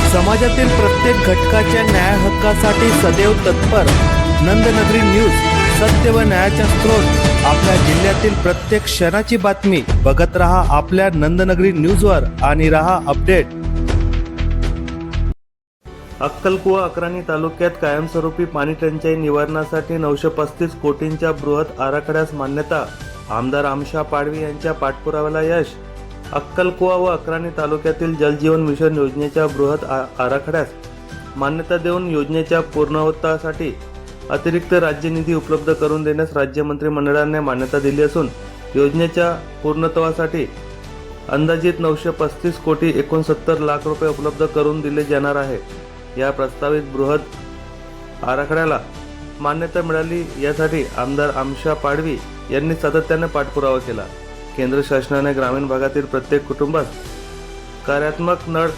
समाजातील प्रत्येक घटकाच्या न्याय हक्कासाठी सदैव तत्पर नंदनगरी न्यूज, सत्य व न्यायाचा स्रोत। आपल्या जिल्ह्यातील प्रत्येक क्षणाची बातमी बघत रहा आपल्या नंदनगरी न्यूजवर आणि रहा अपडेट। अक्कलकुवा अक्राणी तालुक्यात कायमस्वरूपी पाणी टंचाई निवारणासाठी 935 कोटींच्या बृहत आराखड्यास मान्यता। आमदार आमशा पाडवी यांच्या पाठपुराव्याला यश। अक्कलकुवा व अक्राणी तालुक्यातील जलजीवन मिशन योजनेच्या बृहत आराखड्यास मान्यता देऊन योजनेच्या पूर्णत्वासाठी अतिरिक्त राज्य निधी उपलब्ध करून देण्यास राज्य मंत्रिमंडळाने मान्यता दिली असून योजनेच्या पूर्णत्वासाठी अंदाजित 935 कोटी 69 लाख रुपये उपलब्ध करून दिले जाणार आहे। या प्रस्तावित बृहत आराखड्याला मान्यता मिळाली यासाठी आमदार आमशा पाडवी यांनी सातत्याने पाठपुरावा केला। केंद्र शासनाने ग्रामीण भागातील प्रत्येक कुटुंबास कार्यात्मक नळ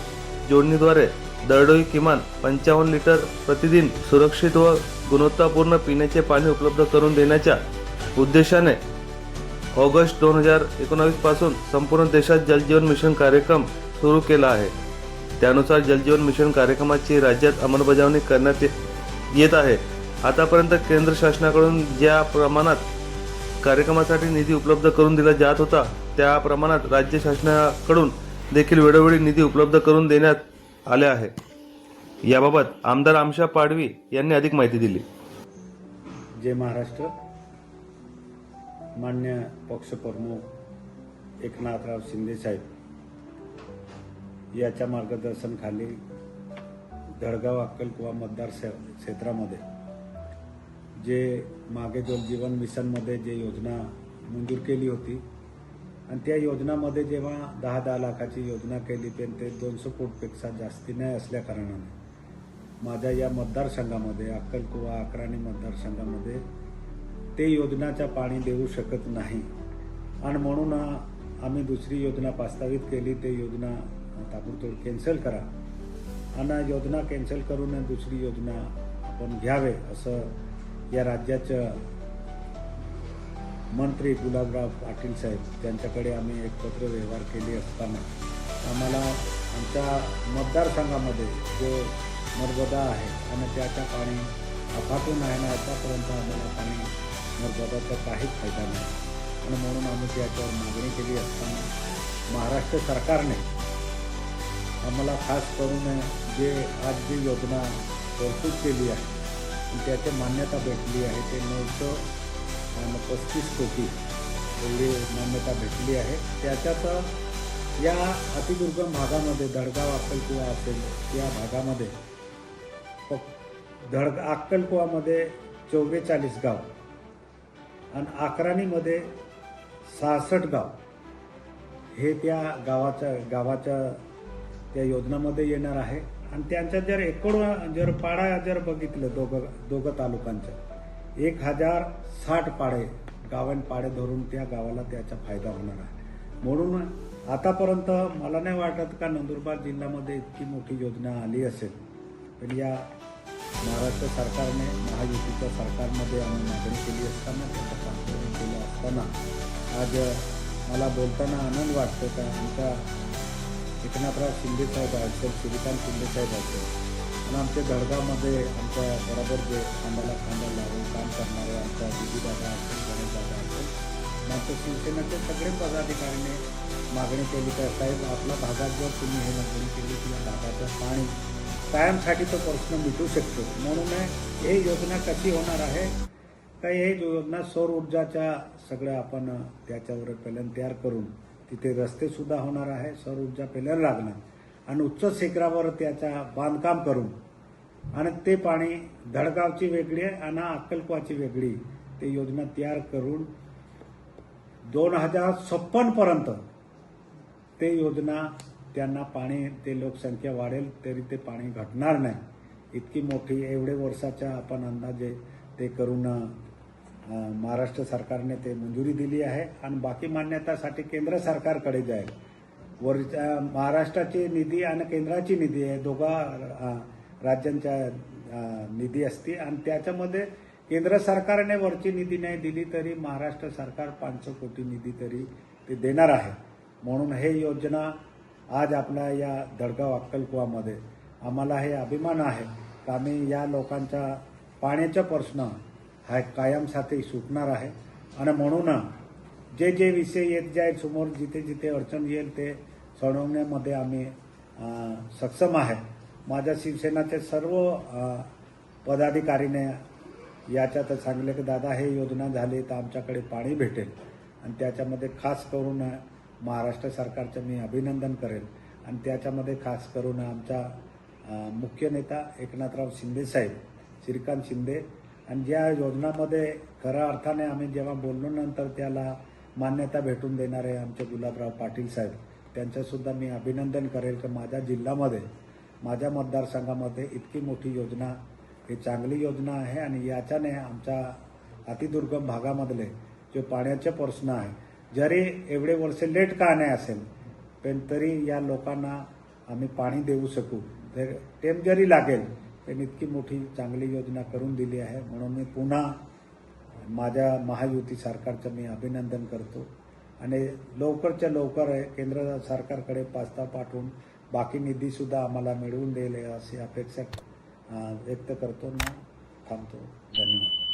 जोडणीद्वारे दरडोई किमान 55 लिटर प्रतिदिन सुरक्षित व गुणवत्तापूर्ण पिण्याचे पाणी उपलब्ध करून देण्याच्या उद्देशाने ऑगस्ट 2019 पासून संपूर्ण देशात जलजीवन मिशन कार्यक्रम सुरू केला आहे। त्यानुसार जलजीवन मिशन कार्यक्रमाची राज्यात अंमलबजावणी करण्यात येत आहे। आतापर्यंत केंद्र शासनाकडून ज्या प्रमाणात कार्यक्रमासाठी निधी उपलब्ध करून दिला जात होता त्या प्रमाणात राज्य शासनाकडून देखील वेळोवेळी निधी उपलब्ध करून देण्यात आले आहे। याबाबत आमदार आमशा पाडवी यांनी अधिक माहिती दिली। जय महाराष्ट्र। मान्य पक्षप्रमुख एकनाथराव शिंदे साहेब याच्या मार्गदर्शनाखाली धडगाव अक्कलकुवा मतदार क्षेत्रामध्ये जे मागे जलजीवन मिशनमध्ये जे योजना मंजूर केली होती आणि त्या योजनामध्ये जेव्हा 10 लाखाची योजना केली पण ते 200 कोटीपेक्षा जास्ती नाही असल्या कारणाने माझ्या या मतदारसंघामध्ये अक्कलकुवा अक्राणी मतदारसंघामध्ये ते योजनाचं पाणी देऊ शकत नाही आणि म्हणून आम्ही दुसरी योजना प्रस्तावित केली। ते योजना ताबडतोब कॅन्सल करा आणि योजना कॅन्सल करून दुसरी योजना आपण घ्यावे असं या राज्याचे मंत्री गुलाबराव पाटील साहेब त्यांच्याकडे आम्ही एक पत्र व्यवहार केली असताना आम्हाला आमच्या मतदारसंघामध्ये जो नर्मदा आहे आणि त्याच्या पाणी अफाटून आहे ना आतापर्यंत आम्हाला पाणी नर्मदाचा काहीच फायदा नाही आणि म्हणून आम्ही त्याच्यावर मागणी केली असताना महाराष्ट्र सरकारने आम्हाला खास करून जे आज जी योजना तरतूद केली आहे त्याची मान्यता भेटली आहे ते 935 कोटी एवढी मान्यता भेटली आहे। त्याच्यात या अतिदुर्गम भागामध्ये धडगाव अक्कलकुवा असेल या भागामध्ये अक्कलकुवामध्ये 44 गाव आणि अक्राणीमध्ये 66 गाव हे त्या गावाच्या त्या योजनामध्ये येणार आहे आणि त्यांच्या जर एकूण जर पाडा जर बघितलं दोघं तालुक्यांचं 1060 पाडे पाडे धरून त्या गावाला त्याचा फायदा होणार आहे। म्हणून आतापर्यंत मला नाही वाटत का नंदुरबार जिल्ह्यामध्ये इतकी मोठी योजना आली असेल पण या महाराष्ट्र सरकारने महायुतीच्या सरकारमध्ये आम्ही मागणी केली असताना त्याचा पाठपुरावा केला असताना आज मला बोलताना आनंद वाटतो का आमच्या एकनाथराव शिंदे साहेब असेल श्रीकांत शिंदे साहेब असेल आणि आमच्या धडगावमध्ये आमच्या बरोबर जे खांद्याला खांदा लावून काम करणारे आमच्या दिदीदादा असेल गणेशदादा असेल आमच्या शिवसेनेचे सगळे पदाधिकाऱ्यांनी मागणी केली तर साहेब आपल्या भागात जर तुम्ही हे मागणी केली की या भागाचं पाणी कायमसाठी तो प्रश्न मिटू शकतो। म्हणून हे योजना कशी होणार आहे तर हे योजना सौर ऊर्जाच्या सगळं आपण त्याच्यावर पहिल्यांदा तयार करून तिथे रस्ते सुद्धा होणार आहे, सौर ऊर्जा पहिल्यांदा लागणार आणि उच्च शिखरावर त्याचा बांधकाम करून आणि ते पाणी धडगावची वेगळी आणि अक्कलकुवाची वेगळी ते योजना तयार करून 2056 पर्यंत ते योजना त्यांना पाणी ते लोकसंख्या वाढेल तरी ते पाणी घटणार नाही इतकी मोठी एवढे वर्षाच्या आपण अंदाजे ते करून महाराष्ट्र सरकारने ते मंजुरी दिली आहे आणि बाकी मान्यतासाठी केंद्र सरकारकडे जाईल। महाराष्ट्राची निधी आणि केंद्राची निधी आहे दोघा राज्यांच्या निधी असते आणि त्याच्यामध्ये केंद्र सरकारने वरची निधी नाही दिली तरी महाराष्ट्र सरकार 500 कोटी निधी तरी ते देणार आहे। म्हणून हे योजना आज आपल्या या धडगाव अक्कलकुवामध्ये आम्हाला हे अभिमान आहे का आम्ही या लोकांचा पाण्याचा प्रश्न हा कायमसाठी सुटणार आहे. आणि म्हणून जे जे विषय येत जाईल समोर, जिथे जिथे अडचण येईल ते सोडवण्यामध्ये आम्ही सक्षम आहे. माझ्या शिवसेनाचे सर्व पदाधिकारीने याच्यात सांगितले की दादा हे योजना झाली तर आमच्याकडे पाणी भेटेल. आणि त्याच्यामध्ये खास करून महाराष्ट्र सरकारचं मी अभिनंदन करेल. आणि त्याच्यामध्ये खास करून आमचा मुख्य नेता एकनाथराव शिंदे साहेब, श्रीकांत शिंदे, आणि ज्या योजनामध्ये खऱ्या अर्थाने आम्ही जेव्हा बोललो नंतर त्याला मान्यता भेटून देणारे आमचे गुलाबराव पाटील साहेब, त्यांचंसुद्धा मी अभिनंदन करेल की माझ्या जिल्ह्यामध्ये, माझ्या मतदारसंघामध्ये इतकी मोठी योजना, ही चांगली योजना आहे. आणि याच्याने आमच्या अतिदुर्गम भागामधले जे पाण्याचे प्रश्न आहे, जरी एवढे वर्ष लेट का नाही असेल पण तरी या लोकांना आम्ही पाणी देऊ शकू. तर टेम जरी लागेल पण इतकी मोठी चांगली योजना करून दिली आहे. म्हणून मी पुन्हा माझ्या महायुती सरकारचं मी अभिनंदन करतो. आणि लवकरच्या लवकर केंद्र सरकारकडे प्रस्ताव पाठवून बाकी निधीसुद्धा आम्हाला मिळवून देईल अशी अपेक्षा व्यक्त करतो. थांबतो. धन्यवाद.